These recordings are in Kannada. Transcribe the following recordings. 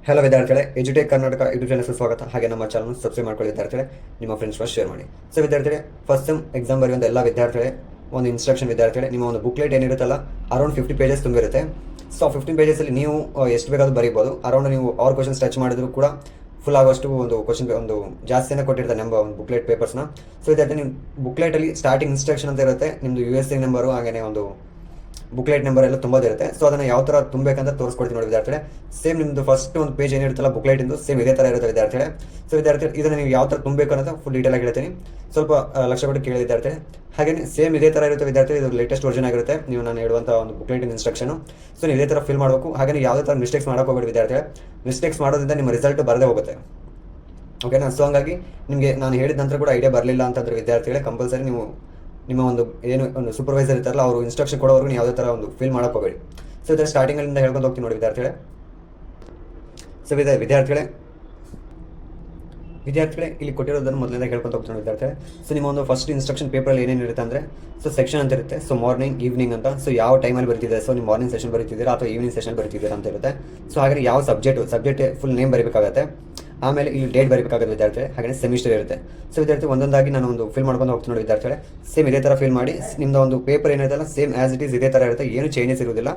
ಹಲೋ ವಿದ್ಯಾರ್ಥಿಗಳೇ, ಎಜುಟೇಕ್ ಕರ್ನಾಟಕ ಯೂಟ್ಯೂಬ್ ಚಾನಲ್ಗೆ ಸ್ವಾಗತ. ಹಾಗೆ ನಮ್ಮ ಚಾನಲ್ ಸಬ್ಸ್ಕ್ರೈಬ್ ಮಾಡ್ಕೊಳ್ಳಿ ವಿದ್ಯಾರ್ಥಿಗಳೇ, ನಿಮ್ಮ ಫ್ರೆಂಡ್ಸ್ ಶೇರ್ ಮಾಡಿ. ಸೊ ವಿದ್ಯಾರ್ಥಿಗಳೇ, ಫಸ್ಟ್ ಸೆಮ್ ಎಕ್ಸಾಮ್ ಬರೆಯುವಂಥ ಎಲ್ಲ ವಿದ್ಯಾರ್ಥಿಗಳೇ ಒಂದು ಇನ್ಸ್ಟ್ರಕ್ಷನ್ ವಿದ್ಯಾರ್ಥಿಗಳೇ, ನಿಮ್ಮ ಒಂದು ಬುಕ್ಲೆಟ್ ಏನಿರುತ್ತಲ್ಲ ಅರೌಂಡ್ 50 ಪೇಜಸ್ ತುಂಬಿರುತ್ತೆ. ಸೊ 15 ಪೇಜಸ್ಸಲ್ಲಿ ನೀವು ಎಷ್ಟು ಬೇಕಾದ್ರೂ ಬರೀಬೋದು. ಅರೌಂಡ್ ನೀವು ಆರ್ ಕ್ವಶನ್ಸ್ ಟಚ್ ಮಾಡಿದ್ರು ಕೂಡ ಫುಲ್ ಆಗೋಷ್ಟು ಒಂದು ಕ್ವಶನ್ ಒಂದು ಜಾಸ್ತಿನೇ ಕೊಟ್ಟಿರ್ತಾರೆ ನಮ್ಮ ಒಂದು ಬುಕ್ಲೆಟ್ ಪೇಪರ್ಸ್ನ. ಸೊ ವಿದ್ಯಾರ್ಥಿ ನಿಮ್ಮ ಬುಕ್ಲೆಟಲ್ಲಿ ಸ್ಟಾರ್ಟಿಂಗ್ ಇನ್ಸ್ಟ್ರಕ್ಷನ್ ಅಂತ ಇರುತ್ತೆ, ನಿಮ್ಮದು USA ನಂಬರು ಹಾಗೆಯೇ ಒಂದು ಬುಕ್ಲೆಟ್ ನಂಬರ್ ಎಲ್ಲ ತುಂಬೋದಿರುತ್ತೆ. ಸೊ ಅದನ್ನು ಯಾವ ಥರ ತುಂಬಬೇಕಂತ ತೋರಿಸ್ಕೊಡ್ತೀನಿ ನೋಡಿ ವಿದ್ಯಾರ್ಥಿಗಳೇ. ಸೇಮ್ ನಿಮ್ಮದು ಫಸ್ಟ್ ಒಂದು ಪೇಜ್ ಏನಿರುತ್ತಲ್ಲ ಬುಕ್ಲೆಟ್ ಇಂದು ಸೇಮ್ ಇದೇ ಥರ ಇರುತ್ತೆ ವಿದ್ಯಾರ್ಥಿಗಳೇ. ಸೊ ವಿದ್ಯಾರ್ಥಿಗಳು ಇದನ್ನು ನೀವು ಯಾವ ಥರ ತುಂಬಬೇಕು ಅನ್ನೋದು ಫುಲ್ ಡೀಟೇಲ್ ಆಗಿ ಹೇಳ್ತೀನಿ, ಸ್ವಲ್ಪ ಲಕ್ಷ ಕೊಟ್ಟು ಕೇಳಿ ವಿದ್ಯಾರ್ಥಿಗಳೇ. ಹಾಗೆ ಸೇಮ್ ಇದೇ ಥರ ಇರುತ್ತೆ ವಿದ್ಯಾರ್ಥಿ, ಇದು ಲೇಟೆಸ್ಟ್ ವರ್ಷನ್ ಆಗಿರುತ್ತೆ ನೀವು ನಾನು ಹೇಳುವಂಥ ಒಂದು ಬುಕ್ಲೆಟ್ ಇನ್ಸ್ಟ್ರಕ್ಷನು. ಸೊ ನೀವು ಇದೇ ಥರ ಫಿಲ್ ಮಾಡಬೇಕು. ಹಾಗೆ ಯಾವುದೇ ಥರ ಮಿಸ್ಟೇಕ್ಸ್ ಮಾಡೋಕೆ ಹೋಗಬೇಡಿ ವಿದ್ಯಾರ್ಥಿಗಳೇ. ಮಿಸ್ಟೇಕ್ಸ್ ಮಾಡೋದ್ರಿಂದ ನಿಮ್ಮ ರಿಸಲ್ಟ್ ಬರದೇ ಹೋಗುತ್ತೆ, ಓಕೆನಾ. ಸೊ ಹಂಗಾಗಿ ನಿಮಗೆ ನಾನು ಹೇಳಿದ ನಂತರ ಕೂಡ ಐಡಿಯಾ ಬರಲಿಲ್ಲ ಅಂತಂದರೆ ವಿದ್ಯಾರ್ಥಿಗಳೇ ಕಂಪಲ್ಸರಿ ನೀವು ನಿಮ್ಮ ಒಂದು ಏನು ಒಂದು ಸೂಪರ್ವೈಸರ್ ಇರ್ತಾರಲ್ಲ ಅವರು ಇನ್ಸ್ಟ್ರಕ್ಷನ್ ಕೊಡೋವರೆಗೂ ನೀವು ಯಾವುದೇ ಥರ ಒಂದು ಫಿಲ್ ಮಾಡೋಕೆ ಹೋಗಬೇಡಿ. ಸೊ ಇದರ ಸ್ಟಾರ್ಟಿಂಗಲ್ಲಿಂದ ಹೇಳ್ಕೊಂಡು ಹೋಗ್ತೀನಿ ನೋಡಿ ವಿದ್ಯಾರ್ಥಿಗಳೇ. ಸೊ ವಿದ್ಯಾರ್ಥಿಗಳೇ ಇಲ್ಲಿ ಕೊಟ್ಟಿರೋದನ್ನು ಮೊದಲಿಂದ ಹೇಳ್ಕೊಂಡು ಹೋಗ್ತೀನಿ ವಿದ್ಯಾರ್ಥಿಗಳೇ. ಸೊ ನಿಮ್ಮ ಒಂದು ಫಸ್ಟ್ ಇನ್ಸ್ಟ್ರಕ್ಷನ್ ಪೇಪರಲ್ಲಿ ಏನೇನಿರುತ್ತೆ ಅಂದರೆ ಸೊ ಸೆಕ್ಷನ್ ಅಂತ ಇರುತ್ತೆ. ಸೊ ಮಾರ್ನಿಂಗ್ ಈವ್ನಿಂಗ್ ಅಂತ. ಸೊ ಯಾವ ಟೈಮಲ್ಲಿ ಬರೀತಿದೆ, ಸೊ ನೀವು ಮಾರ್ನಿಂಗ್ ಸೆಷನ್ ಬರೀತಿದ್ದೀರಾ ಅಥವಾ ಈವ್ನಿಂಗ್ ಸೆಷನ್ ಬರೀತಿದ್ದೀರಾ ಅಂತ ಇರುತ್ತೆ. ಸೊ ಹಾಗೆ ಯಾವ ಸಬ್ಜೆಕ್ಟ್ ಫುಲ್ ನೇಮ್ ಬರೀಬೇಕಾಗುತ್ತೆ. ಆಮೇಲೆ ಇಲ್ಲಿ ಡೇಟ್ ಬರೀಬೇಕಾಗುತ್ತೆ ವಿದ್ಯಾರ್ಥಿಗಳೇ. ಹಾಗೆ ಸೆಮಿಸ್ಟರ್ ಇರುತ್ತೆ. ಸೊ ವಿದ್ಯಾರ್ಥಿ ಒಂದೊಂದಾಗಿ ನಾನು ಒಂದು ಫಿಲ್ ಮಾಡ್ಕೊಂಡು ಹೋಗ್ತೀನಿ ನೋಡಿ ವಿದ್ಯಾರ್ಥಿಗಳೇ. ಸೇಮ್ ಇದೇ ಥರ ಫಿಲ್ ಮಾಡಿ ನಿಮ್ಮದು ಒಂದು ಪೇಪರ್ ಏನಿರುತ್ತಲ್ಲ ಸೇಮ್ ಆ್ಯಸ್ ಇಟ್ ಈಸ್ ಇದೇ ಥರ ಇರುತ್ತೆ, ಏನು ಚೇಂಜಸ್ ಇರೋದಿಲ್ಲ.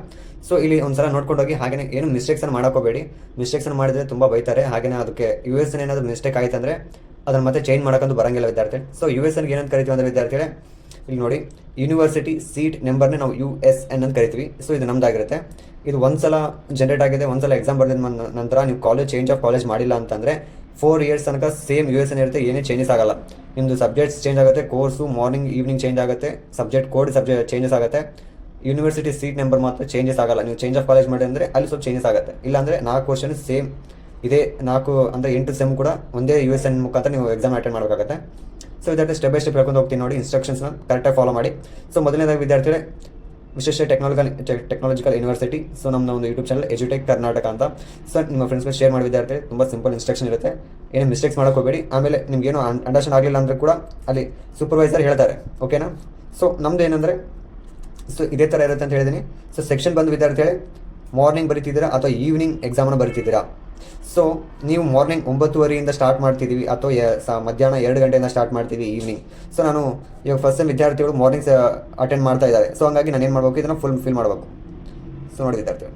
ಸೊ ಇಲ್ಲಿ ಒಂದ್ಸಲ ನೋಡ್ಕೊಂಡು ಹೋಗಿ. ಹಾಗೆ ಏನು ಮಿಸ್ಟೇಕ್ಸನ್ನು ಮಾಡೋಕೋಬೇಡಿ. ಮಿಸ್ಟೇಕ್ಸನ್ನು ಮಾಡಿದರೆ ತುಂಬ ಬೈತಾರೆ. ಹಾಗೆ ಅದಕ್ಕೆ US ಏನಾದರೂ ಮಿಸ್ಟೇಕ್ ಆಯ್ತು ಅಂದರೆ ಅದನ್ನು ಮತ್ತೆ ಚೇಂಜ್ ಮಾಡೋಕ್ಕಂತೂ ಬರಂಗಿಲ್ಲ ವಿದ್ಯಾರ್ಥಿ. ಸೊ US ಏನಂತ ಕರಿತೀವಿ ಅಂದರೆ ವಿದ್ಯಾರ್ಥಿಗಳೇ, ಇಲ್ಲಿ ನೋಡಿ ಯೂನಿವರ್ಸಿಟಿ ಸೀಟ್ ನಂಬರ್ನೇ ನಾವು USN ಅಂತ ಕರಿತೀವಿ. ಸೊ ಇದು ನಮ್ದಾಗಿರುತ್ತೆ. ಇದು ಒಂದ್ಸಲ ಜನರೇಟ್ ಆಗಿದೆ, ಒಂದ್ಸಲ ಎಕ್ಸಾಮ್ ಬರೆದ ನಂತರ ನೀವು ಚೇಂಜ್ ಆಫ್ ಕಾಲೇಜ್ ಮಾಡಿಲ್ಲ ಅಂತಂದರೆ 4 ಇಯರ್ಸ್ ತನಕ ಸೇಮ್ USN ಇರುತ್ತೆ, ಏನೇ ಚೇಂಜಸ್ ಆಗಲ್ಲ. ನಿಮ್ಮದು ಸಬ್ಜೆಕ್ಟ್ಸ್ ಚೇಂಜ್ ಆಗುತ್ತೆ, ಕೋರ್ಸು ಮಾರ್ನಿಂಗ್ ಈವ್ನಿಂಗ್ ಚೇಂಜ್ ಆಗುತ್ತೆ, ಸಬ್ಜೆಕ್ಟ್ ಚೇಂಜಸ್ ಆಗುತ್ತೆ. ಯೂನಿವರ್ಸಿಟಿ ಸೀಟ್ ನಂಬರ್ ಮಾತ್ರ ಚೇಂಜಸ್ ಆಗಲ್ಲ. ನೀವು ಚೇಂಜ್ ಆಫ್ ಕಾಲೇಜ್ ಮಾಡಿ ಅಂದರೆ ಅಲ್ಲಿ ಸ್ವಲ್ಪ ಚೇಂಜಸ್ ಆಗುತ್ತೆ. ಇಲ್ಲಾಂದರೆ 4 ವರ್ಷನೂ ಸೇಮ್ ಇದೇ 4 ಅಂದರೆ 8 ಸೆಮ್ ಕೂಡ ಒಂದೇ USN ಮುಖಾಂತರ ನೀವು ಎಕ್ಸಾಮ್ ಅಟೆಂಡ್ ಮಾಡಬೇಕಾಗುತ್ತೆ. ಸೊ ವಿದ್ಯಾರ್ಥಿ ಸ್ಟೆಪ್ ಬೈ ಸ್ಟೆಪ್ ಹೇಳ್ಕೊಂಡು ಹೋಗ್ತೀನಿ ನೋಡಿ. ಇನ್ಸ್ಟ್ರಕ್ಷನ್ಸ್ನ ಕರೆಕ್ಟಾಗಿ ಫಾಲೋ ಮಾಡಿ. ಸೊ ಮೊದಲನೇದಾಗಿ ವಿದ್ಯಾರ್ಥಿಗಳೇ ವಿಶೇಷ ಟೆಕ್ನಾಲಜಿಕಲ್ ಯೂನಿವರ್ಸಿಟಿ. ಸೊ ನಮ್ಮ ಒಂದು ಯೂಟ್ಯೂಬ್ ಚಾನಲ್ ಎಜುಟೇಕ್ ಕರ್ನಾಟಕ ಅಂತ. ಸೊ ನಿಮ್ಮ ಫ್ರೆಂಡ್ಸ್ಗೆ ಶೇರ್ ಮಾಡಿ ವಿದ್ಯಾರ್ಥಿ. ತುಂಬ ಸಿಂಪಲ್ ಇನ್ಸ್ಟ್ರಕ್ಷನ್ ಇರುತ್ತೆ, ಏನು ಮಿಸ್ಟೇಕ್ಸ್ ಮಾಡೋಕೆ ಹೋಗಬೇಡಿ. ಆಮೇಲೆ ನಿಮ್ಗೇನು ಅಂಡರ್ಸ್ಟ್ಯಾಂಡ್ ಆಗಲಿಲ್ಲ ಅಂದರೆ ಕೂಡ ಅಲ್ಲಿ ಸೂಪರ್ವೈಸರ್ ಹೇಳ್ತಾರೆ, ಓಕೆನಾ. ಸೊ ನಮ್ದು ಏನಂದರೆ ಸೊ ಇದೇ ಥರ ಇರುತ್ತೆ ಅಂತ ಹೇಳಿದ್ದೀನಿ. ಸೊ ಸೆಕ್ಷನ್ ಬಂದು ವಿದ್ಯಾರ್ಥಿಗಳೇ ಮಾರ್ನಿಂಗ್ ಬರೀತಿದ್ದೀರಾ ಅಥವಾ ಈವ್ನಿಂಗ್ ಎಕ್ಸಾಮನ್ನು ಬರೀತಿದ್ದೀರಾ. ಸೊ ನೀವು ಮಾರ್ನಿಂಗ್ 9:30 ಸ್ಟಾರ್ಟ್ ಮಾಡ್ತಿದ್ದೀವಿ ಅಥವಾ ಮಧ್ಯಾಹ್ನ 2 ಗಂಟೆಯಿಂದ ಸ್ಟಾರ್ಟ್ ಮಾಡ್ತೀವಿ ಈವ್ನಿಂಗ್. ಸೊ ನಾನು ಇವಾಗ ಫಸ್ಟ್ ಟೈಮ್ ವಿದ್ಯಾರ್ಥಿಗಳು ಮಾರ್ನಿಂಗ್ಸ್ ಅಟೆಂಡ್ ಮಾಡ್ತಾ ಇದ್ದಾರೆ. ಸೊ ಹಂಗಾಗಿ ನಾನು ಏನು ಮಾಡಬೇಕು, ಇದನ್ನು ಫಿಲ್ ಮಾಡಬೇಕು. ಸೊ ನೋಡಿ ವಿದ್ಯಾರ್ಥಿಗಳು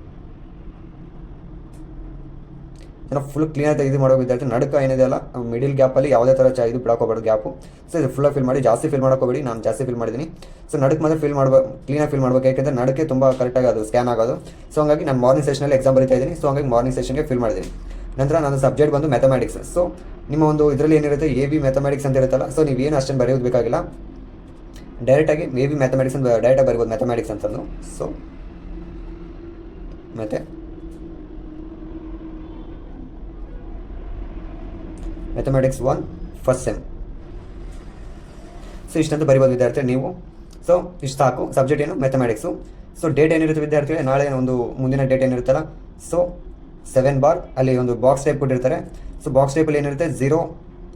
ಇದನ್ನು ಫುಲ್ ಕ್ಲೀನಾಗಿ ಇದು ಮಾಡೋ ವಿದ್ಯಾರ್ಥಿ. ನಡುಕ ಏನಿದೆ ಅಲ್ಲ ಮಿಡಿಲ್ ಗ್ಯಾಪಲ್ಲಿ ಯಾವುದೇ ಥರ ಇದು ಬಿಡೋಕೋಬೇಡಿ ಗ್ಯಾಪು. ಸೊ ಇದು ಫುಲ್ಲಾಗಿ ಫಿಲ್ ಮಾಡಿ, ಜಾಸ್ತಿ ಫಿಲ್ ಮಾಡೋಕೋಬೇಡಿ. ನಾನು ಜಾಸ್ತಿ ಫಿಲ್ ಮಾಡಿದ್ದೀನಿ. ಸೊ ನಡುಕ್ ಮಾತ್ರ ಕ್ಲೀನಾಗಿ ಫಿಲ್ ಮಾಡಬೇಕು, ಯಾಕೆಂದರೆ ನಡುಕೆ ತುಂಬ ಕರೆಕ್ಟಾಗಿ ಅದು ಸ್ಕ್ಯಾನ್ ಆಗೋದು. ಸೊ ಹಂಗಾಗಿ ನಾನು ಮಾರ್ನಿಂಗ್ ಸೆಷನಲ್ಲಿ ಎಕ್ಸಾಮ್ ಬರೀತಾ ಇದ್ದೀನಿ. ಸೊ ಹಂಗಾಗಿ ಮಾರ್ನಿಂಗ್ ಸೆಷನ್ಗೆ ಫಿಲ್ ಮಾಡಿದ್ದೀನಿ. ನಂತರ ನನ್ನ ಸಬ್ಜೆಕ್ಟ್ ಬಂದು ಮ್ಯಾಥಮೆಟಿಕ್ಸ್. ಸೊ ನಿಮ್ಮ ಒಂದು ಇದರಲ್ಲಿ ಏನಿರುತ್ತೆ AB ಮ್ಯಾಥಮೆಟಿಕ್ಸ್ ಅಂತ ಇರುತ್ತಲ್ಲ. ಸೊ ನೀವೇನು ಅಷ್ಟೇನು ಬರೆಯೋದು ಬೇಕಾಗಿಲ್ಲ, ಡೈರೆಕ್ಟಾಗಿ AB ಮ್ಯಾಥಮೆಟಿಕ್ಸ್ ಅಂತ ಡೈರೆಕ್ಟಾಗಿ ಬರಿಬೋದು ಮ್ಯಾಥಮೆಟಿಕ್ಸ್ ಅಂತಂದು. ಸೊ ಮತ್ತು ಮ್ಯಾಥಮೆಟಿಕ್ಸ್ 1 ಫಸ್ಟ್ ಸೆಮ್. ಸೊ ಇಷ್ಟಂತೂ ಬರಿಬೋದು ವಿದ್ಯಾರ್ಥಿ ನೀವು. ಸೊ ಇಷ್ಟು ಸಾಕು. ಸಬ್ಜೆಕ್ಟ್ ಏನು ಮ್ಯಾಥಮೆಟಿಕ್ಸು. ಸೊ ಡೇಟ್ ಏನಿರುತ್ತೆ ವಿದ್ಯಾರ್ಥಿಗಳೇ, ನಾಳೆ ಒಂದು ಮುಂದಿನ ಡೇಟ್ ಏನಿರುತ್ತಲ್ಲ ಸೊ 7 ಬಾರ್ ಅಲ್ಲಿ ಒಂದು ಬಾಕ್ಸ್ ಟೈಪ್ ಕೊಟ್ಟಿರ್ತಾರೆ. ಸೊ ಬಾಕ್ಸ್ ಟೈಪಲ್ಲಿ ಏನಿರುತ್ತೆ 0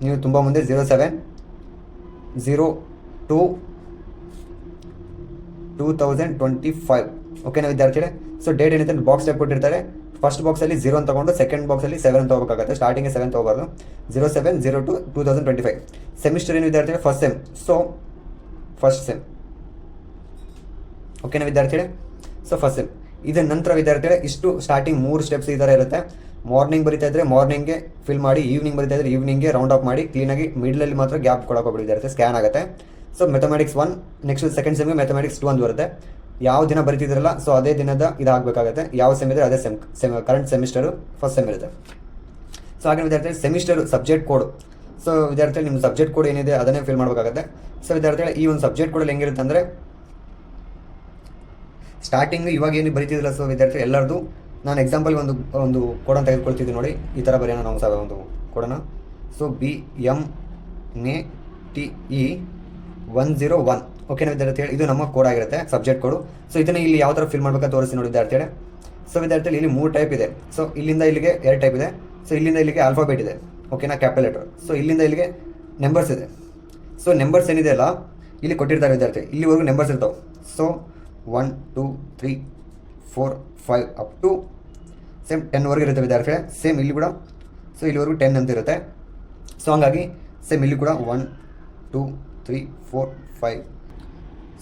ನೀವು ತುಂಬ ಮುಂದೆ 07/02/2025 ಓಕೆನಾ ವಿದ್ಯಾರ್ಥಿಗಳೇ. ಸೊ ಡೇಟ್ ಏನಿದೆ ಬಾಕ್ಸ್ ಟೈಪ್ ಕೊಟ್ಟಿರ್ತಾರೆ. ಫಸ್ಟ್ ಬಾಕ್ಸಲ್ಲಿ 0 ಅಂತ ತೊಗೊಂಡು ಸೆಕೆಂಡ್ ಬಾಕ್ಸಲ್ಲಿ 7 ಅಂತ ಹೋಗಬೇಕಾಗುತ್ತೆ. ಸ್ಟಾರ್ಟಿಂಗ್ಗೆ 7 ತೊಗೋಬಾರ್ದು. 07/02/2025. ಸೆಮಿಸ್ಟರ್ ಏನು ವಿದ್ಯಾರ್ಥಿಗಳೇ first sem. So first sem ಓಕೆನಾ ವಿದ್ಯಾರ್ಥಿಗಳೇ. ಸೊ ಫಸ್ಟ್ ಸೆಮ್ ಇದರ ನಂತರ ವಿದ್ಯಾರ್ಥಿಗಳೇ ಇಷ್ಟು ಸ್ಟಾರ್ಟಿಂಗ್ 3 ಸ್ಟೆಪ್ಸ್ ಈ ಥರ ಇರುತ್ತೆ. ಮಾರ್ನಿಂಗ್ ಬರೀತಾ ಇದ್ದರೆ ಮಾರ್ನಿಂಗ್ಗೆ ಫಿಲ್ ಮಾಡಿ, ಈವ್ನಿಂಗ್ ಬರೀತಾ ಇದ್ದರೆ ಈವ್ನಿಂಗ್ಗೆ ರೌಂಡ್ ಆಫ್ ಮಾಡಿ ಕ್ಲೀನಾಗಿ. ಮಿಡ್ಲಲ್ಲಿ ಮಾತ್ರ ಗ್ಯಾಪ್ ಕೊಡೋಕೆ ವಿದ್ಯಾರ್ಥಿ, ಸ್ಕ್ಯಾನ್ ಆಗುತ್ತೆ. ಸೊ ಮ್ಯಾಥಮೆಟಿಕ್ಸ್ 1 ನೆಕ್ಸ್ಟ್ ಸೆಕೆಂಡ್ ಸೆಮ್ಗೆ ಮ್ಯಾಥಮೆಟಿಕ್ಸ್ 2 ಅಂತ ಬರುತ್ತೆ. ಯಾವ ದಿನ ಬರೀತಿದ್ರಲ್ಲ ಸೊ ಅದೇ ದಿನದ ಇದಾಗಬೇಕಾಗುತ್ತೆ. ಯಾವ ಸೆಮ್ ಇದ್ದರೆ ಅದೇ ಕರೆಂಟ್ ಸೆಮಿಸ್ಟರು ಫಸ್ಟ್ ಸೆಮ್ ಇರುತ್ತೆ. ಸೊ ಹಾಗೆ ವಿದ್ಯಾರ್ಥಿಗಳು ಸೆಮಿಸ್ಟರ್ ಸಬ್ಜೆಕ್ಟ್ ಕೋಡ್. ಸೊ ವಿದ್ಯಾರ್ಥಿಗಳು ನಿಮ್ಮ ಸಬ್ಜೆಕ್ಟ್ ಕೋಡ್ ಏನಿದೆ ಅದನ್ನೇ ಫಿಲ್ ಮಾಡಬೇಕಾಗುತ್ತೆ. ಸೊ ವಿದ್ಯಾರ್ಥಿಗಳು ಈ ಒಂದು ಸಬ್ಜೆಕ್ಟ್ ಕೋಡಲ್ಲಿ ಹೆಂಗಿರುತ್ತೆ ಅಂದರೆ ಸ್ಟಾರ್ಟಿಂಗ್ ಇವಾಗ ಏನು ಬರೀತಿದ್ರಲ್ಲ ಸೊ ವಿದ್ಯಾರ್ಥಿ ಎಲ್ಲರದು ನಾನು ಎಕ್ಸಾಂಪಲ್ಗೆ ಒಂದು ಕೋಡನ್ನು ತೆಗೆದುಕೊಳ್ತಿದ್ದೀನಿ ನೋಡಿ. ಈ ಥರ ಬರೆಯೋಣ ನಾವು ಒಂದು ಕೋಡನ್ನು. ಸೊ BMNATE101 ಓಕೆನಾ ವಿದ್ಯಾರ್ಥಿಗಳು, ಇದು ನಮ್ಮ ಕೋಡ್ ಆಗಿರುತ್ತೆ ಸಬ್ಜೆಕ್ಟ್ ಕೋಡು. ಸೊ ಇದನ್ನು ಇಲ್ಲಿ ಯಾವ ಥರ ಫಿಲ್ ಮಾಡಬೇಕಂತ ತೋರಿಸಿ ನೋಡಿ ವಿದ್ಯಾರ್ಥಿಗಳೇ. ಸೊ ವಿದ್ಯಾರ್ಥಿಗಳು ಇಲ್ಲಿ 3 ಟೈಪ್ ಇದೆ. ಸೊ ಇಲ್ಲಿಂದ ಇಲ್ಲಿಗೆ 2 ಟೈಪ್ ಇದೆ. ಸೊ ಇಲ್ಲಿಂದ ಇಲ್ಲಿಗೆ ಆಲ್ಫಾಬೆಟ್ ಇದೆ, ಓಕೆನಾ, ಕ್ಯಾಪಿಟಲ್ ಲೆಟರ್. ಸೊ ಇಲ್ಲಿಂದ ಇಲ್ಲಿಗೆ ನಂಬರ್ಸ್ ಇದೆ. ಸೊ ನಂಬರ್ಸ್ ಏನಿದೆ ಅಲ್ಲ ಇಲ್ಲಿ ಕೊಟ್ಟಿರ್ತಾರೆ ವಿದ್ಯಾರ್ಥಿ, ಇಲ್ಲಿವರೆಗೂ ನಂಬರ್ಸ್ ಇರ್ತಾವೆ. ಸೊ 1 2 3 4 5 ಅಪ್ ಟು ಸೇಮ್ 10ವರೆಗೆ ಇರುತ್ತೆ ವಿದ್ಯಾರ್ಥಿಗಳೇ. ಸೇಮ್ ಇಲ್ಲಿ ಕೂಡ ಸೊ ಇಲ್ಲಿವರೆಗೂ 10 ಅಂತ ಇರುತ್ತೆ. ಸೊ ಹಂಗಾಗಿ ಸೇಮ್ ಇಲ್ಲಿ ಕೂಡ 1 2 3 4 5.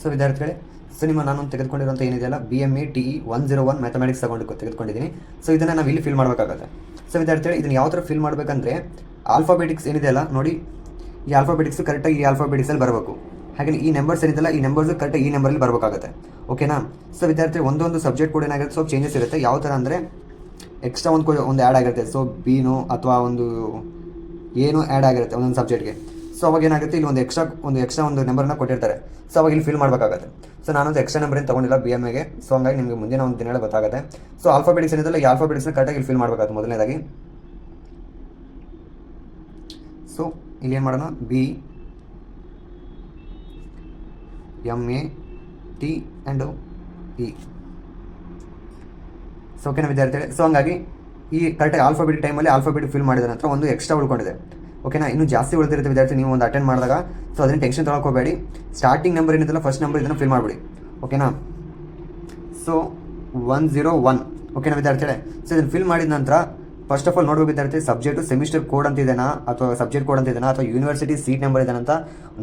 ಸೊ ವಿದ್ಯಾರ್ಥಿಗಳೇ, ಸೊ ನಾನು ತೆಗೆದುಕೊಂಡಿರುವಂಥ ಏನಿದೆಯಲ್ಲ BMA TE 101 ಮ್ಯಾಥಮೆಟಿಕ್ಸ್ ತೆಗೆದುಕೊಂಡಿದ್ದೀನಿ. ಸೊ ಇದನ್ನು ನಾವು ಇಲ್ಲಿ ಫಿಲ್ ಮಾಡಬೇಕಾಗುತ್ತೆ. ಸೊ ವಿದ್ಯಾರ್ಥಿಗಳೇ, ಇದನ್ನು ಯಾವ ಥರ ಫಿಲ್ ಮಾಡಬೇಕಂದ್ರೆ ಆಲ್ಫಾಬೆಟಿಕ್ಸ್ ಏನಿದೆಯಲ್ಲ ನೋಡಿ, ಈ ಆಲ್ಫಾಬೆಟಿಕ್ಸ್ ಕರೆಕ್ಟಾಗಿ ಈ ಆಲ್ಫಾಬೆಟಿಕ್ಸಲ್ಲಿ ಬರಬೇಕು. ಹಾಗೆ ಈ ನಂಬರ್ಸ್ ಏನಿದೆಯಲ್ಲ ಈ ನಂಬರ್ಸು ಕರೆಕ್ಟಾಗಿ ಈ ನಂಬರಲ್ಲಿ ಬರಬೇಕಾಗುತ್ತೆ. ಓಕೆನಾ? ಸೊ ವಿದ್ಯಾರ್ಥಿ ಒಂದೊಂದು ಸಬ್ಜೆಕ್ಟ್ ಕೂಡ ಏನಾಗುತ್ತೆ ಸ್ವಲ್ಪ ಚೇಂಜಸ್ ಇರುತ್ತೆ. ಯಾವ ಥರ ಅಂದರೆ ಎಕ್ಸ್ಟ್ರಾ ಒಂದು ಆ್ಯಡ್ ಆಗಿರುತ್ತೆ. ಸೊ ಬಿನೋ ಅಥವಾ ಒಂದು ಏನೋ ಆ್ಯಡ್ ಆಗಿರುತ್ತೆ ಒಂದೊಂದು ಸಬ್ಜೆಕ್ಟ್ಗೆ. ಸೊ ಅವಾಗ ಏನಾಗುತ್ತೆ, ಇಲ್ಲಿ ಒಂದು ಎಕ್ಸ್ಟ್ರಾ ಒಂದು ನಂಬರನ್ನ ಕೊಟ್ಟಿರ್ತಾರೆ. ಸೊ ಅವಾಗ ಇಲ್ಲಿ ಫಿಲ್ ಮಾಡಬೇಕಾಗುತ್ತೆ. ಸೊ ನಾನೊಂದು ಎಕ್ಸ್ಟ್ರಾ ನಂಬರ್ ಏನು ತೊಗೊಂಡಿಲ್ಲ BMAಗೆ. ಸೊ ಹಂಗಾಗಿ ನಿಮಗೆ ಮುಂದಿನ ಒಂದು ದಿನ ಗೊತ್ತಾಗುತ್ತೆ. ಸೊ ಆಲ್ಫಾಬೆಟಿಕ್ಸ್ ಏನಿದೆಯಲ್ಲ ಈ ಆಲ್ಫಾಬೆಟಿಕ್ಸ್ನ ಕರೆಕ್ಟಾಗಿ ಇಲ್ಲಿ ಫಿಲ್ ಮಾಡಬೇಕಾಗುತ್ತೆ ಮೊದಲನೇದಾಗಿ. ಸೊ ಇಲ್ಲಿ ಏನು ಮಾಡೋಣ, BMA T and E. So ಓಕೆನಾ ವಿದ್ಯಾರ್ಥಿಗಳೇ? ಸೊ ಹಂಗಾಗಿ ಈ ಕರೆಕ್ಟಾಗಿ ಆಲ್ಫಾಬೆಟಿಕ್ ಟೈಮಲ್ಲಿ ಆಲ್ಫಾಬೆಟಿಕ್ ಫಿಲ್ ಮಾಡಿದ ನಂತರ ಒಂದು ಎಕ್ಸ್ಟ್ರಾ ಉಳ್ಕೊಂಡಿದೆ. ಓಕೆನಾ? ಇನ್ನೂ ಜಾಸ್ತಿ ಉಳಿದಿರುತ್ತೆ ವಿದ್ಯಾರ್ಥಿ, ನೀವು ಒಂದು ಅಟೆಂಡ್ ಮಾಡಿದಾಗ. ಸೊ ಅದನ್ನು ಟೆನ್ಷನ್ ತೊಗೊಳ್ಕೋಬೇಡಿ. ಸ್ಟಾರ್ಟಿಂಗ್ ನಂಬರ್ ಏನಿದೆಯಲ್ಲ ಫಸ್ಟ್ ನಂಬರ್ ಇದನ್ನು ಫಿಲ್ ಮಾಡಿಬಿಡಿ. ಓಕೆನಾ? ಸೊ 101. ಓಕೆನಾ ವಿದ್ಯಾರ್ಥಿಗಳೇ? ಸೊ ಇದನ್ನು ಫಿಲ್ ಮಾಡಿದ ನಂತರ ಫಸ್ಟ್ ಆಫ್ ಆಲ್ ನೋಡಬೇಕು ವಿದ್ಯಾರ್ಥಿ, ಸಬ್ಜೆಕ್ಟು ಸೆಮಿಸ್ಟರ್ ಕೋಡ್ ಅಂತ ಇದೆನಾ ಅಥವಾ ಸಬ್ಜೆಕ್ಟ್ ಕೋಡ್ ಅಂತ ಇದೆನಾ ಅಥವಾ ಯೂನಿವರ್ಸಿಟಿ ಸೀಟ್ ನಂಬರ್ ಇದೆನಾ ಅಂತ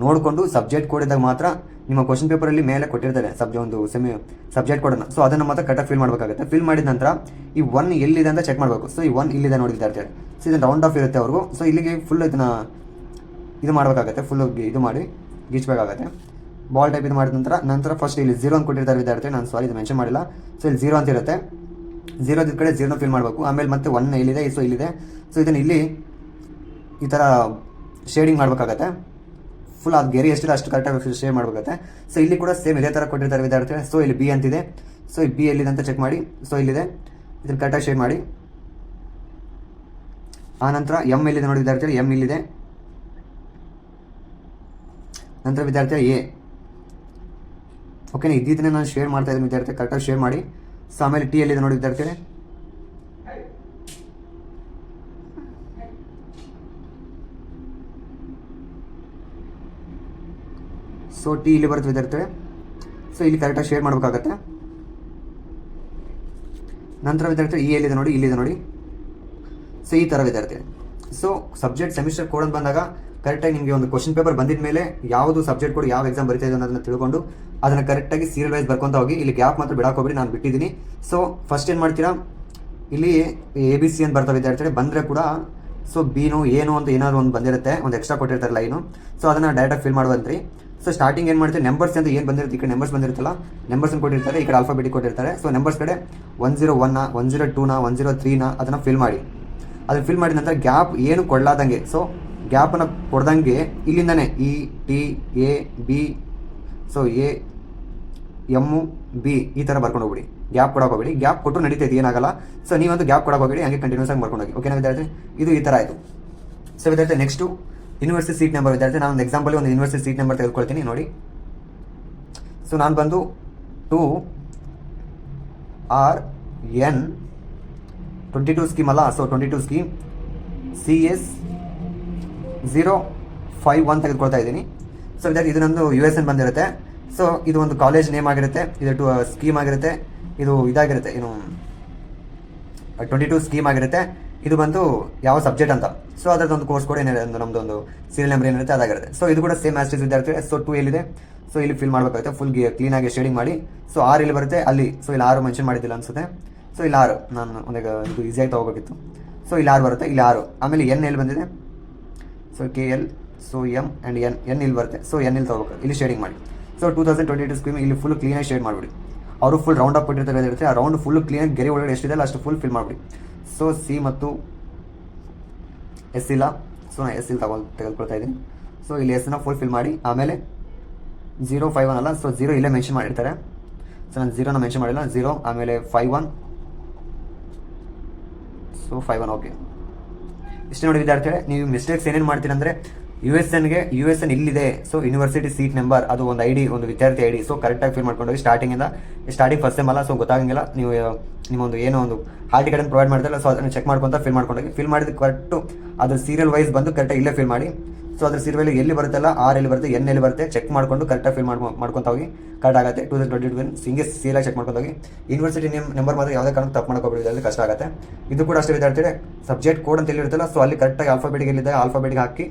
ನೋಡಿಕೊಂಡು ಸಬ್ಜೆಕ್ಟ್ ಕೋಡ್ ಇದ್ದಾಗ ಮಾತ್ರ ನಿಮ್ಮ ಕ್ವಶನ್ ಪೇಪರಲ್ಲಿ ಮೇಲೆ ಕೊಟ್ಟಿರ್ತಾರೆ ಸಬ್ಜೆಕ್ಟ್ ಕೋಡನ್ನು. ಸೊ ಅದನ್ನು ಮಾತ್ರ ಕರೆಕ್ಟಾಗಿ ಫಿಲ್ ಮಾಡಬೇಕಾಗುತ್ತೆ. ಫಿಲ್ ಮಾಡಿದ ನಂತರ ಈ 1 ಎಲ್ಲಿದೆ ಅಂತ ಚೆಕ್ ಮಾಡಬೇಕು. ಸೊ ಈ 1 ಇಲ್ಲಿದೆ ನೋಡಿ ವಿದ್ಯಾರ್ಥಿಗಳು. ಸೊ ಇದನ್ನು ರೌಂಡ್ ಆಫ್ ಇರುತ್ತೆ ಅವ್ರಿಗೂ. ಸೊ ಇಲ್ಲಿಗೆ ಫುಲ್ ಇದನ್ನು ಇದು ಮಾಡಬೇಕಾಗುತ್ತೆ, ಫುಲ್ ಇದು ಮಾಡಿ ಗೀಚಬೇಕಾಗತ್ತೆ. ಬಾಲ್ ಟೈಪ್ ಇದು ಮಾಡಿದ ನಂತರ ಫಸ್ಟ್ ಇಲ್ಲಿ 0 ಅಂತ ಕೊಟ್ಟಿರ್ತಾರೆ ವಿದ್ಯಾರ್ಥಿ. ನಾನು ಸಾರಿ ಇದು ಮೆನ್ಷನ್ ಮಾಡಿಲ್ಲ. ಸೊ ಇಲ್ಲಿ 0 ಅಂತ ಇರುತ್ತೆ. 0 ಇದ್ದ ಕಡೆ 0 ಫಿಲ್ ಮಾಡಬೇಕು. ಆಮೇಲೆ ಮತ್ತೆ 1 ಇಲ್ಲಿದೆ, ಸೊ ಇಲ್ಲಿದೆ. ಸೊ ಇದನ್ನು ಇಲ್ಲಿ ಈ ಥರ ಶೇಡಿಂಗ್ ಮಾಡಬೇಕಾಗತ್ತೆ. ಫುಲ್ ಅದು ಗೆರೆ ಎಷ್ಟಿದೆ ಅಷ್ಟು ಕರೆಕ್ಟಾಗಿ ಶೇರ್ ಮಾಡಬೇಕಾಗುತ್ತೆ. ಸೊ ಇಲ್ಲಿ ಕೂಡ ಸೇಮ್ ಇದೇ ಥರ ಕೊಟ್ಟಿರ್ತಾರೆ ವಿದ್ಯಾರ್ಥಿ. ಸೊ ಇಲ್ಲಿ B ಅಂತಿದೆ. ಸೊ ಈ B ಎಲ್ಲಿದೆ ಅಂತ ಚೆಕ್ ಮಾಡಿ. ಸೊ ಇಲ್ಲಿದೆ, ಇದನ್ನು ಕರೆಕ್ಟಾಗಿ ಶೇರ್ ಮಾಡಿ. ಆನಂತರ M ಎಲ್ಲಿದೆ ನೋಡಿ ವಿದ್ಯಾರ್ಥಿ, M ಇಲ್ಲಿದೆ. ನಂತರ ವಿದ್ಯಾರ್ಥಿ A. ಓಕೆನಾ? ಇದನ್ನು ನಾನು ಶೇರ್ ಮಾಡ್ತಾ ಇದ್ದೀನಿ ವಿದ್ಯಾರ್ಥಿ, ಕರೆಕ್ಟಾಗಿ ಶೇರ್ ಮಾಡಿ. ಸೊ ಆಮೇಲೆ T ಎಲ್ಲಿದೆ ನೋಡಿ ವಿದ್ಯಾರ್ಥಿಗಳೇ. ಸೊ T ಇಲ್ಲಿ ಬರುತ್ತೆ ವಿದ್ಯಾರ್ಥಿಗಳೇ. ಸೊ ಇಲ್ಲಿ ಕರೆಕ್ಟಾಗಿ ಶೇರ್ ಮಾಡಬೇಕಾಗತ್ತೆ. ನಂತರ ವಿದ್ಯಾರ್ಥಿ E ಎಲ್ಲಿದೆ ನೋಡಿ, ಇಲ್ಲಿದೆ ನೋಡಿ. ಸೊ ಈ ಥರ ವಿದ್ಯಾರ್ಥಿ. ಸೊ ಸಬ್ಜೆಕ್ಟ್ ಸೆಮಿಸ್ಟರ್ ಕೋಡ್ ಅಂತ ಬಂದಾಗ ಕರೆಕ್ಟಾಗಿ ನಿಮಗೆ ಒಂದು ಕ್ವಶನ್ ಪೇಪರ್ ಬಂದಿದ ಮೇಲೆ ಯಾವುದು ಸಬ್ಜೆಕ್ಟ್ ಕೋಡ್ ಯಾವ ಎಕ್ಸಾಮ್ ಬರೀತಾ ಇದೆ ಅನ್ನೋದನ್ನ ತಿಳ್ಕೊಂಡು ಅದನ್ನು ಕರೆಕ್ಟಾಗಿ ಸೀರಿಯಲ್ ವೈಸ್ ಬರ್ಕೊಂತ ಹೋಗಿ. ಇಲ್ಲಿ ಗ್ಯಾಪ್ ಮಾತ್ರ ಬಿಡಾಕೋಬೇಡಿ, ನಾನು ಬಿಟ್ಟಿದ್ದೀನಿ. ಸೊ ಫಸ್ಟ್ ಏನು ಮಾಡ್ತೀರಾ, ಇಲ್ಲಿ ABC ಅಂತ ಬರ್ತಾವೆ ವಿದ್ಯಾರ್ಥಿಗಳೇ. ಬಂದರೆ ಕೂಡ ಸೊ ಬಿನೋ ಏನೋ ಅಂತ ಏನಾದ್ರು ಒಂದು ಬಂದಿರುತ್ತೆ, ಒಂದು ಎಕ್ಸ್ಟ್ರಾ ಕೊಟ್ಟಿರ್ತಾರೆ ಲೈನು. ಸೊ ಅದನ್ನು ಡೈರೆಕ್ಟಾಗಿ ಫಿಲ್ ಮಾಡುವಂತ್ರಿ. ಸೊ ಸ್ಟಾರ್ಟಿಂಗ್ ಏನು ಮಾಡ್ತೀವಿ, ನಂಬರ್ಸ್ ಅಂತ ಏನು ಬಂದಿರುತ್ತೆ, ಈ ಕಡೆ ನಂಬರ್ಸ್ ಬಂದಿರುತ್ತಲ್ಲ, ನಂಬರ್ಸನ್ನು ಕೊಟ್ಟಿರ್ತಾರೆ, ಈ ಕಡೆ ಆಲ್ಫಾಬೆಟಿಕ್ ಕೊಟ್ಟಿರ್ತಾರೆ. ಸೊ ನಂಬರ್ಸ್ ಕಡೆ 101 102 103 ಅದನ್ನು ಫಿಲ್ ಮಾಡಿ. ಅದನ್ನು ಫಿಲ್ ಮಾಡಿದ ನಂತರ ಗ್ಯಾಪ್ ಏನು ಕೊಡಲಾದಂಗೆ, ಸೊ ಗ್ಯಾಪನ್ನು ಕೊಡ್ದಂಗೆ ಇಲ್ಲಿಂದನೇ ETAB, ಸೊ AMB ಈ ಥರ ಬರ್ಕೊಂಡು ಹೋಗ್ಬಿಡಿ. ಗ್ಯಾಪ್ ಕೊಡೋಕೆ ಹೋಗ್ಬಿಡಿ. ಗ್ಯಾಪ್ ಕೊಟ್ಟರು ನಡೀತೈತೆ, ಏನಾಗಲ್ಲ. ಸೊ ನೀವೊಂದು ಗ್ಯಾಪ್ ಕೊಡೋಕೆ ಹೋಗ್ಬಿಡಿ, ಹಂಗೆ ಕಂಟಿನ್ಯೂಸ್ ಆಗಿ ಬರ್ಕೊಂಡು ಹೋಗಿ. ಓಕೆನಾ ವಿದ್ಯಾರ್ಥಿ? ಇದು ಈ ಥರ ಆಯಿತು. ಸೊ ವಿದ್ಯಾರ್ಥಿ ನೆಕ್ಸ್ಟು ಯೂನಿವರ್ಸಿಟಿ ಸೀಟ್ ನಂಬರ್ ವಿದ್ಯಾರ್ಥಿ. ನಾನು ಒಂದು ಎಕ್ಸಾಂಪಲ್ ಒಂದು ಯೂನಿವರ್ಸಿಟಿ ಸೀಟ್ ನಂಬರ್ ತೆಗೆದುಕೊಳ್ತೀನಿ ನೋಡಿ. ಸೊ ನಾನು ಬಂದು 2RN 22 ಸ್ಕೀಮ್ ಅಲ್ಲ. ಸೊ 22 ಸ್ಕೀಮ್ CS 051 ತೆಗೆದುಕೊಳ್ತಾ ಇದ್ದೀನಿ. ಸೊ ವಿದ್ಯಾರ್ಥಿ ಇದು ನಂದು USN ಬಂದಿರುತ್ತೆ. ಸೊ ಇದು ಒಂದು ಕಾಲೇಜ್ ನೇಮ್ ಆಗಿರುತ್ತೆ, ಇದು ಸ್ಕೀಮ್ ಆಗಿರುತ್ತೆ, ಇದು ಇದಾಗಿರುತ್ತೆ, ಏನು 22 ಸ್ಕೀಮ್ ಆಗಿರುತ್ತೆ. ಇದು ಬಂದು ಯಾವ ಸಬ್ಜೆಕ್ಟ್ ಅಂತ. ಸೊ ಅದರದೊಂದು ಕೋರ್ಸ್ ಕೂಡ ಏನಿದೆ, ನಮ್ಮದೊಂದು ಸೀರಿಯಲ್ ನಂಬರ್ ಏನಿರುತ್ತೆ ಅದಾಗಿರುತ್ತೆ. ಸೊ ಇದು ಕೂಡ ಸೇಮ್ ಆಸ್ಟೇಜ್ ವಿದ್ಯಾರ್ಥಿ. ಸೊ 2 ಎಲ್ಲಿದೆ, ಸೊ ಇಲ್ಲಿ ಫಿಲ್ ಮಾಡಬೇಕಾಗುತ್ತೆ, ಫುಲ್ ಕ್ಲೀನಾಗಿ ಶೇಡಿಂಗ್ ಮಾಡಿ. ಸೊ 6 ಇಲ್ಲಿ ಬರುತ್ತೆ ಅಲ್ಲಿ. ಸೊ ಇಲ್ಲಿ 6 ಮೆನ್ಷನ್ ಮಾಡಿದ್ದಿಲ್ಲ ಅನ್ಸುತ್ತೆ. ಸೊ ಇಲ್ಲಿ 6 ನಾನು ಒಂದು ಇದು ಈಸಿಯಾಗಿ ತೊಗೋಬೇಕಿತ್ತು. ಸೊ ಇಲ್ಲಿ 6 ಬರುತ್ತೆ, ಇಲ್ಲಿ 6. ಆಮೇಲೆ N ಎಲ್ಲಿ ಬಂದಿದೆ, so KL, so M and N ಇಲ್ಲಿ ಬರುತ್ತೆ. ಸೊ N ಇಲ್ಲಿ ತೊಗೋಬೇಕು, ಇಲ್ಲಿ ಶೇಡಿಂಗ್ ಮಾಡಿ. ಸೊ 2022 ಸ್ಕೀಮ್ ಇಲ್ಲಿ ಫುಲ್ ಕ್ಲೀನಾಗಿ ಶೇಡ್ ಮಾಡಿಬಿಡಿ. ಅವರು ಫುಲ್ ರೌಂಡ್ ಅಪ್ ಕೊಟ್ಟಿರ್ತಾರೆ, ಆ ರೌಂಡ್ ಫುಲ್ ಕ್ಲೀನಾಗಿ ಗೆರೆ ಒಳಗಡೆ ಎಷ್ಟಿದೆ ಅಷ್ಟು ಫುಲ್ ಫಿಲ್ ಮಾಡಿಬಿಡಿ. ಸೊ C ಮತ್ತು S ಇಲ್ಲ. ಸೊ ನಾನು S ಇಲ್ಲಿ ತೆಗೆದುಕೊಳ್ತಾ ಇದ್ದೀನಿ. ಸೊ ಇಲ್ಲಿ S ನ ಫುಲ್ ಫಿಲ್ ಮಾಡಿ. ಆಮೇಲೆ 051 ಅಲ್ಲ, ಸೊ 0 ಇಲ್ಲೇ ಮೆನ್ಷನ್ ಮಾಡಿರ್ತಾರೆ. ಸೊ ನಾನು 0ನ ಮೆನ್ಷನ್ ಮಾಡಿಲ್ಲ, 0 ಆಮೇಲೆ 51. So 51 okay. ಇಷ್ಟು ನೋಡಿ ವಿದ್ಯಾರ್ಥಿಗಳೇ, ನೀವು ಮಿಸ್ಟೇಕ್ಸ್ ಏನೇನು ಮಾಡ್ತೀರ ಅಂದರೆ USN ಇಲ್ಲಿದೆ. ಸೊ ಯೂನಿವರ್ಸಿಟಿ ಸೀಟ್ ನಂಬರ್, ಅದು ಒಂದು ID, ಒಂದು ವಿದ್ಯಾರ್ಥಿ ID. ಸೊ ಕರೆಕ್ಟಾಗಿ ಫಿಲ್ ಮಾಡ್ಕೊಂಡು ಹೋಗಿ. ಸ್ಟಾರ್ಟಿಂಗ್ ಫಸ್ಟ್ ಸೆಮ್ ಅಲ್ಲ, ಸೊ ಗೊತ್ತಾಗಂಗಿಲ್ಲ. ನೀವು ನಿಮ್ಮೊಂದು ಏನೋ ಒಂದು ಹಾಲ್ ಟಿಕೆಟ್ ಪ್ರೊವೈಡ್ ಮಾಡ್ತಾರೆ. ಸೊ ಅದನ್ನು ಚೆಕ್ ಮಾಡ್ಕೊಂತ ಫಿಲ್ ಮಾಡ್ಕೊಂಡೋಗಿ. ಫಿಲ್ ಮಾಡಿದ ಕರೆಕ್ಟು ಅದು ಸೀರಿಯಲ್ ವೈಸ್ ಬಂದು ಕರೆಕ್ಟಾಗಿ ಇಲ್ಲೇ ಫಿಲ್ ಮಾಡಿ. ಸೊ ಅದ್ರ ಸೀರಿಯಲ್ ಎಲ್ಲಿ ಬರುತ್ತಲ್ಲ ಆರ್ ಎಲ್ಲಿ ಬರುತ್ತೆ ಎನ್ ಎಲ್ಲಿ ಬರುತ್ತೆ ಚೆಕ್ ಮಾಡಿಕೊಂಡು ಕರೆಕ್ಟಾಗಿ ಫಿಲ್ ಮಾಡ್ಕೊತ ಹೋಗಿ ಕರೆಕ್ಟ್ ಆಗುತ್ತೆ 2022 ಹಿಂಗೆ ಸೀಲಾಗಿ ಚೆಕ್ ಮಾಡ್ಕೊಂಡು ಹೋಗಿ. ಯೂನಿವರ್ಸಿಟಿ ನಂಬರ್ ಮಾತ್ರ ಯಾವುದೇ ಕಾರಣಕ್ಕೆ ತಪ್ಪು ಮಾಡ್ಕೋಬೇಡಿ, ಅಲ್ಲಿ ಕಷ್ಟ ಆಗುತ್ತೆ. ಇದು ಕೂಡ ಅಷ್ಟೇ ವಿದ್ಯಾರ್ಥಿಗಳೇ, ಸಬ್ಜೆಕ್ಟ್ ಕೋಡ್ ಅಂತ ಹೇಳಿರುತ್ತಲ್ಲ ಸೊ ಅಲ್ಲಿ ಕರೆಕ್ಟಾಗಿ ಆಲ್ಫಾಬೆಟಿಗೆ ಎಲ್ಲಿದೆ ಆಲ್ಫಾಬೆಟಿಗೆ ಹಾಕಿ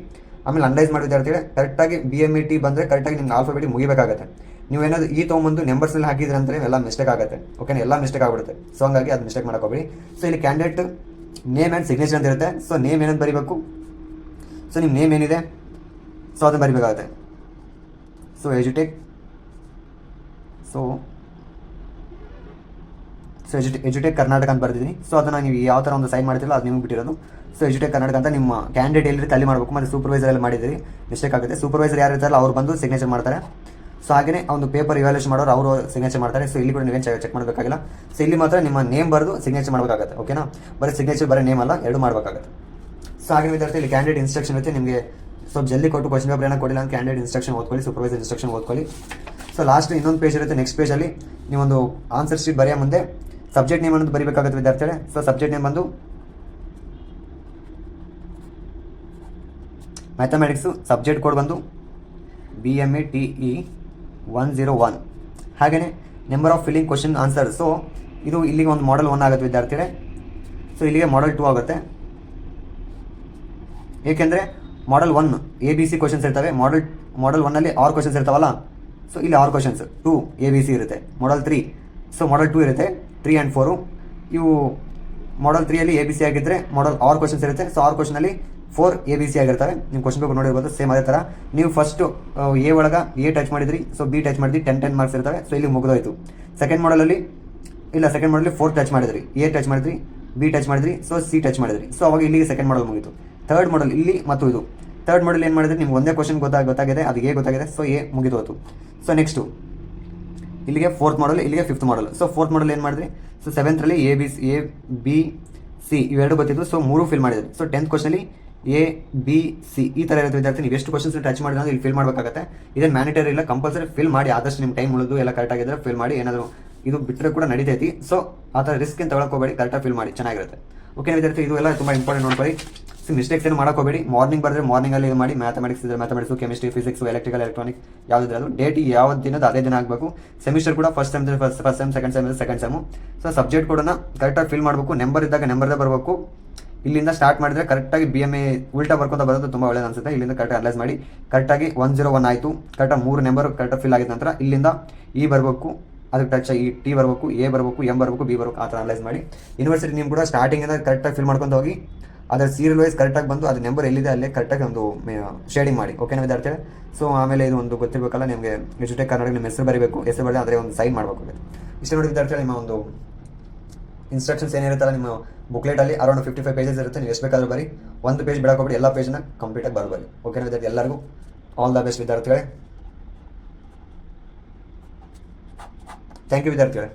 ಆಮೇಲೆ ಅನಲೈಸ್ ಮಾಡಿ ವಿದ್ಯಾರ್ಥಿಗಳೇ. ಕರೆಕ್ಟಾಗಿ BMET ಬಂದರೆ ಕರೆಕ್ಟಾಗಿ ನಿಮ್ಗೆ ಆಲ್ಫಾಬೆಟಿಗೆ ಮುಗಿಬೇಕಾಗುತ್ತೆ. ನೀವು ಏನಾದ್ರು ಈ ತೊಗೊಂಬಂದು ನಂಬರ್ಸ್ನಲ್ಲಿ ಹಾಕಿದ್ರೆ ಅಂದರೆ ಎಲ್ಲ ಮಿಸ್ಟೇಕ್ ಆಗುತ್ತೆ. ಓಕೆನಾ, ಎಲ್ಲ ಮಿಸ್ಟೇಕ್ ಆಗ್ಬಿಡುತ್ತೆ. ಸೊ ಹಂಗಾಗಿ ಅದು ಮಿಸ್ಟೇಕ್ ಮಾಡ್ಕೋಬೇಡಿ. ಸೊ ಇಲ್ಲಿ ಕ್ಯಾಂಡಿಡೇಟ್ ನೇಮ್ ಆ್ಯಂಡ್ ಸಿಗ್ನೇಚರ್ ಅಂತ ಇರುತ್ತೆ. ಸೊ ನೇಮ್ ಏನಂತ ಬರೀಬೇಕು, ಸೊ ನಿಮ್ಮ ನೇಮ್ ಏನಿದೆ ಸೊ ಅದನ್ನು ಬರಿಬೇಕಾಗುತ್ತೆ. ಸೊ ಎಜುಟೆಕ್ ಎಜುಟೆಕ್ ಕರ್ನಾಟಕ ಅಂತ ಬರ್ತಿದ್ದೀನಿ. ಸೊ ಅದನ್ನು ನೀವು ಯಾವ ಥರ ಒಂದು ಸೈನ್ ಮಾಡ್ತಿರಲ್ಲ ಅದು ನಿಮ್ಗೆ ಬಿಟ್ಟಿರೋದು. ಸೊ ಎಜುಟೆಕ್ ಕರ್ನಾಟಕ ಅಂತ ನಿಮ್ಮ ಕ್ಯಾಂಡಿಡೇಟ್ ಎಲ್ಲಿರುತ್ತೆ ಅಲ್ಲಿ ಮಾಡಬೇಕು. ಮತ್ತು ಸೂಪರ್ವೈಸರ್ ಎಲ್ಲ ಮಾಡಿದ್ದೀರಿ ಮಿಸ್ಟೇಕ್ ಆಗುತ್ತೆ. ಸೂಪರ್ವೈಸರ್ ಯಾರು ಇರ್ತಾರಲ್ಲ ಅವ್ರು ಬಂದು ಸಿಗ್ನೇಚರ್ ಮಾಡ್ತಾರೆ. ಸೊ ಹಾಗೆಯೇ ಒಂದು ಪೇಪರ್ ಇವ್ಯಾಲ್ಯೂಷನ್ ಮಾಡೋರು ಅವರು ಸಿಗ್ನೇಚರ್ ಮಾಡ್ತಾರೆ. ಸೊ ಇಲ್ಲಿ ಕೂಡ ನೀವೇನು ಚೆಕ್ ಮಾಡಬೇಕಾಗಿಲ್ಲ. ಸೊ ಇಲ್ಲಿ ಮಾತ್ರ ನಿಮ್ಮ ನೇಮ್ ಬರೆದು ಸಿಗ್ನೇಚರ್ ಮಾಡಬೇಕಾಗುತ್ತೆ. ಓಕೆನಾ, ಬರೀ ಸಿಗ್ನೇಚರ್ ಬರೀ ನೇಮ್ ಅಲ್ಲ, ಎರಡು ಮಾಡಬೇಕಾಗುತ್ತೆ. ಸೊ ಹಾಗೆ ವಿದ್ಯಾರ್ಥಿ ಇಲ್ಲಿ ಕ್ಯಾಂಡಿಡೇಟ್ ಇನ್ಸ್ಟ್ರಕ್ಷನ್ ಇರುತ್ತೆ. ನಿಮಗೆ ಸ್ವಲ್ಪ ಜಲ್ದಿ ಕೊಟ್ಟು ಕ್ವಶನ್ ಪೇಪರ್ ಏನೋ ಕೊಡಿಲ್ಲ ಅಂತ ಕ್ಯಾಂಡಿಡೇಟ್ ಇನ್ಸ್ಟ್ರಕ್ಷನ್ ಓದ್ಕೊಳ್ಳಿ, ಸೂಪರ್ವೈಸರ್ ಇನ್ಸ್ಟ್ರಕ್ಷನ್ ಓದ್ಕೊಳ್ಳಿ. ಸೊ ಲಾಸ್ಟ್ ಇನ್ನೊಂದು ಪೇಜ್ ಇರುತ್ತೆ. ನೆಕ್ಸ್ಟ್ ಪೇಜಲ್ಲಿ ನೀವೊಂದು ಆನ್ಸರ್ ಶೀಟ್ ಬರೆಯೋ ಮುಂದೆ ಸಬ್ಜೆಕ್ಟ್ ನೇಮ್ ಅನ್ನೋದು ಬರೀಬೇಕಾಗುತ್ತೆ ವಿದ್ಯಾರ್ಥಿಗಳೇ. ಸೊ ಸಬ್ಜೆಕ್ಟ್ ನೇಮ್ ಬಂದು ಮ್ಯಾಥಮೆಟಿಕ್ಸು, ಸಬ್ಜೆಕ್ಟ್ ಕೋಡ್ ಬಂದು BMATE 101. ಹಾಗೆಯೇ number of filling question answer. So ಇದು ಇಲ್ಲಿಗೆ ಒಂದು ಮಾಡಲ್ 1 ಆಗುತ್ತೆ ವಿದ್ಯಾರ್ಥಿಗಳೇ. ಸೊ ಇಲ್ಲಿಗೆ ಮಾಡಲ್ 2 ಆಗುತ್ತೆ. ಏಕೆಂದರೆ ಮಾಡಲ್ 1 ABC ಕ್ವಶನ್ಸ್ ಇರ್ತವೆ. ಮಾಡಲ್ 1ನಲ್ಲಿ 6 ಕ್ವಶನ್ಸ್ ಇರ್ತಾವಲ್ಲ. ಸೊ ಇಲ್ಲಿ 6 ಕ್ವಶನ್ಸ್ 2 ABC ಇರುತ್ತೆ. ಮಾಡಲ್ 3 ಸೊ ಮಾಡಲ್ 2 ಇರುತ್ತೆ 3 and 4. ಇವು ಮಾಡಲ್ 3ಅಲ್ಲಿ ABC ಆಗಿದ್ದರೆ ಮಾಡಲ್ 6 ಕ್ವಶನ್ಸ್ ಇರುತ್ತೆ. ಸೊ 6 ಕ್ವಶನಲ್ಲಿ 4 ABC ಆಗಿರ್ತವೆ. ನೀವು ಕ್ವಶನ್ ಪೇಪರ್ ನೋಡಿರ್ಬೋದು. ಸೇಮ್ ಅದೇ ಥರ ನೀವು ಫಸ್ಟು A ಒಳಗೆ A ಟಚ್ ಮಾಡಿದ್ರಿ, ಸೊ B ಟಚ್ ಮಾಡಿದ್ರಿ, 10 ಮಾರ್ಕ್ಸ್ ಇರ್ತವೆ. ಸೊ ಇಲ್ಲಿ ಮುಗಿದೋಯ್ತು. ಸೆಕೆಂಡ್ ಮಾಡಲಲ್ಲಿ 4 ಟಚ್ ಮಾಡಿದ್ರಿ, A ಟಚ್ ಮಾಡಿದ್ರಿ, B ಟಚ್ ಮಾಡಿದ್ರಿ, ಸೊ C ಟಚ್ ಮಾಡಿದ್ರಿ. ಸೊ ಅವಾಗ ಇಲ್ಲಿಗೆ ಸೆಕೆಂಡ್ ಮಾಡಲ್ ಮುಗೀತು. ಥರ್ಡ್ ಮಾಡಲ್ ಇಲ್ಲಿ ಮತ್ತು ಇದು ಥರ್ಡ್ ಮಾಡಲ್ ಏನು ಮಾಡಿದ್ರೆ ನಿಮ್ಗೆ ಒಂದೇ ಕ್ವಶನ್ ಗೊತ್ತಾಗಿದೆ, ಅದು A ಗೊತ್ತಾಗಿದೆ. ಸೊ A ಮುಗಿದು ಹೋಯ್ತು. ಸೊ ನೆಕ್ಸ್ಟು ಇಲ್ಲಿಗೆ 4th ಮಾಡಲ್, ಇಲ್ಲಿಗೆ 5th ಮಾಡಲ್. ಸೊ 4th ಮಾಡಲ್ ಏನು ಮಾಡಿದ್ರಿ, so 7th A B C ಇವೆರಡು ಗೊತ್ತಿದ್ದು. ಸೊ 3 ಫಿಲ್ ಮಾಡಿದ್ರಿ. So 10th ಕ್ವಶನಲ್ಲಿ A B C ಈ ಥರ ಇರುತ್ತೆ ವಿದ್ಯಾರ್ಥಿ. ನೀವು ಎಷ್ಟು ಕ್ವಶನ್ಸ್ ಟಚ್ ಮಾಡಿದ್ರೆ ಇಲ್ಲಿ ಫಿಲ್ ಮಾಡಬೇಕಾಗುತ್ತೆ. ಇದೇನು ಮ್ಯಾಂಡೇಟರಿ ಇಲ್ಲ, ಕಂಪಲ್ಸರಿ ಫಿಲ್ ಮಾಡಿ. ಆದಷ್ಟು ನಿಮ್ಮ ಟೈಮ್ ಉಳಿದು ಎಲ್ಲ ಕರೆಕ್ಟ್ ಆಗಿದ್ರೆ ಫಿಲ್ ಮಾಡಿ. ಏನಾದರೂ ಇದು ಬಿಟ್ಟರೆ ಕೂಡ ನಡೀತೈತಿ. ಸೊ ಆ ಥರ ರಿಸ್ಕ್ ಏನು ತಗೊಳಕೋಬೇಡಿ, ಕರೆಕ್ಟಾಗಿ ಫಿಲ್ ಮಾಡಿ, ಚೆನ್ನಾಗಿರುತ್ತೆ. ಓಕೆ ವಿದ್ಯಾರ್ಥಿ, ಇದು ಎಲ್ಲ ತುಂಬ ಇಂಪಾರ್ಟೆಂಟ್ ನೋಡ್ಕೊಳ್ಳಿ. ಸೊ ಮಿಸ್ಟೇಕ್ಸ್ ಏನು ಮಾಡೋಕೋಬೇಡಿ. ಮಾರ್ನಿಂಗ್ ಬರೆದ್ರೆ ಮಾರ್ನಿಂಗಲ್ಲಿ ಇದು ಮಾಡಿ. ಮ್ಯಾಥಮೆಟಿಕ್ಸ್ ಇದ್ದರೆ mathematics, chemistry, physics, electrical, electronic ಯಾವುದಿದ್ರೆ ಅದು ಡೇಟ್ ಯಾವ ದಿನದ ಅದೇ ದಿನ ಆಗಬೇಕು. ಸೆಮಿಸ್ಟರ್ ಕೂಡ first sem, second sem. So subject ಕೂಡ ಕರೆಕ್ಟಾಗಿ ಫಿಲ್ ಮಾಡಬೇಕು. ನಂಬರ್ ಇದ್ದಾಗ ನಂಬರ್ದೇ ಬರಬೇಕು. ಇಲ್ಲಿಂದ ಸ್ಟಾರ್ಟ್ ಮಾಡಿದ್ರೆ ಕರೆಕ್ಟಾಗಿ BMA ಉಲ್ಟಾ ಬರ್ಕೊಂತ ಬರೋದು ತುಂಬ ಒಳ್ಳೇದು ಅನ್ಸುತ್ತೆ. ಇಲ್ಲಿಂದ ಕರೆಕ್ಟಾಗಿ ಅನಲೈಸ್ ಮಾಡಿ. ಕರೆಕ್ಟಾಗಿ 101 ಆಯಿತು. ಕರೆಕ್ಟಾಗಿ 3 ನಂಬರ್ ಕರೆಕ್ಟಾಗಿ ಫಿಲ್ ಆಗಿದ ನಂತರ ಇಲ್ಲಿಂದ E ಬರಬೇಕು, ಅದಕ್ಕೆ ಟಚ್ ಆಗಿ T ಬರಬೇಕು, A ಬರಬೇಕು, M ಬರಬೇಕು, B ಬರಬೇಕು, ಆ ಥರ ಅನಲೈಸ್ ಮಾಡಿ. ಯೂನಿವರ್ಸಿಟಿ ನೀವು ಕೂಡ ಸ್ಟಾರ್ಟಿಂಗಿಂದ ಕರೆಕ್ಟಾಗಿ ಫಿಲ್ ಮಾಡ್ಕೊಂಡು ಹೋಗಿ ಅದರ ಸೀರಿಯಲ್ ವೈಸ್ ಕರೆಕ್ಟಾಗಿ ಬಂದು ಅದು ನಂಬರ್ ಎಲ್ಲಿದೆ ಅಲ್ಲೇ ಕರೆಕ್ಟಾಗಿ ಒಂದು ಶೇಡಿಂಗ್ ಮಾಡಿ. ಓಕೆನಾ ವಿದ್ಯಾರ್ಥಿಗಳೇ. ಸೊ ಆಮೇಲೆ ಇದು ಒಂದು ಗೊತ್ತಿರಬೇಕಲ್ಲ ನಿಮಗೆ, ಎಜುಟೆಕ್ ಕರ್ನಾಟಕ ನಿಮ್ಮ ಹೆಸರು ಬರೀಬೇಕು. ಹೆಸರು ಬರೆದು ಅದರ ಒಂದು ಸೈನ್ ಮಾಡಬೇಕು. ಇಷ್ಟು ನೋಡಿ ವಿದ್ಯಾರ್ಥಿಗಳು, ನಿಮ್ಮ ಒಂದು ಇನ್ಸ್ಟ್ರಕ್ಷನ್ಸ್ ಏನಿರುತ್ತಲ್ಲ ನಿಮ್ಮ ಬುಕ್ಲೆಟಲ್ಲಿ ಅರೌಂಡ್ 55 ಪೇಜಸ್ ಇರುತ್ತೆ. ನೀವು ಎಷ್ಟು ಬೇಕಾದರೂ ಬರೀ, ಒಂದು ಪೇಜ್ ಬಿಡೋಕೋಬಿಡಿ, ಎಲ್ಲ ಪೇಜ್ನ ಕಂಪ್ಲೀಟಾಗಿ ಬರಬಾರಿ. ಓಕೆನಾ ವಿದ್ಯಾರ್ಥಿ, ಎಲ್ಲರಿಗೂ ಆಲ್ ದ ಬೆಸ್ಟ್ ವಿದ್ಯಾರ್ಥಿಗಳೇ. ಥ್ಯಾಂಕ್ ಯು ವಿದ್ಯಾರ್ಥಿಗಳೇ.